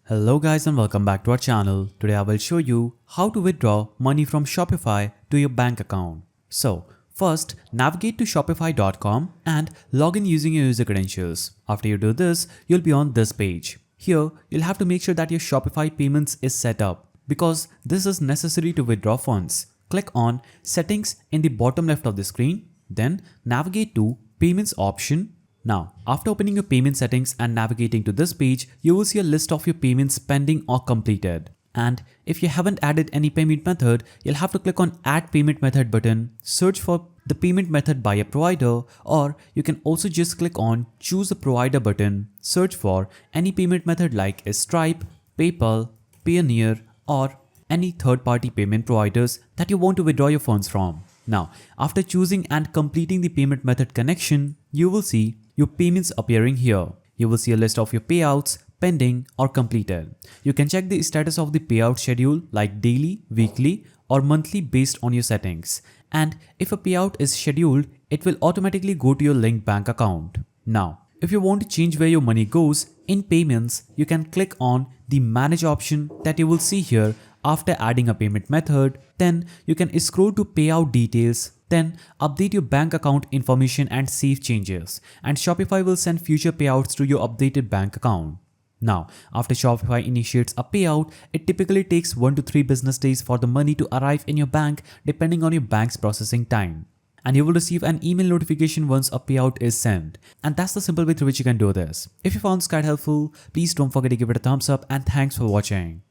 Hello guys and welcome back to our channel. Today I will show you how to withdraw money from Shopify to your bank account. So first navigate to shopify.com and log in using your user credentials. After you do this, you'll be on this page. Here you'll have to make sure that your Shopify payments is set up because this is necessary to withdraw funds. Click on settings in the bottom left of the screen, then navigate to payments option. Now, after opening your payment settings and navigating to this page, you will see a list of your payments pending or completed. And if you haven't added any payment method, you'll have to click on Add Payment Method button, search for the payment method by a provider, or you can also just click on Choose a Provider button, search for any payment method like Stripe, PayPal, Payoneer, or any third-party payment providers that you want to withdraw your funds from. Now, after choosing and completing the payment method connection, you will see your payments appearing here. You will see a list of your payouts pending or completed. You can check the status of the payout schedule like daily, weekly, or monthly based on your settings. And if a payout is scheduled, it will automatically go to your linked bank account. Now, if you want to change where your money goes in payments, you can click on the Manage option that you will see here after adding a payment method. Then you can scroll to Payout Details. Then update your bank account information and save changes. And Shopify will send future payouts to your updated bank account. Now, after Shopify initiates a payout, it typically takes 1 to 3 business days for the money to arrive in your bank depending on your bank's processing time. And you will receive an email notification once a payout is sent. And that's the simple way through which you can do this. If you found this guide helpful, please don't forget to give it a thumbs up and thanks for watching.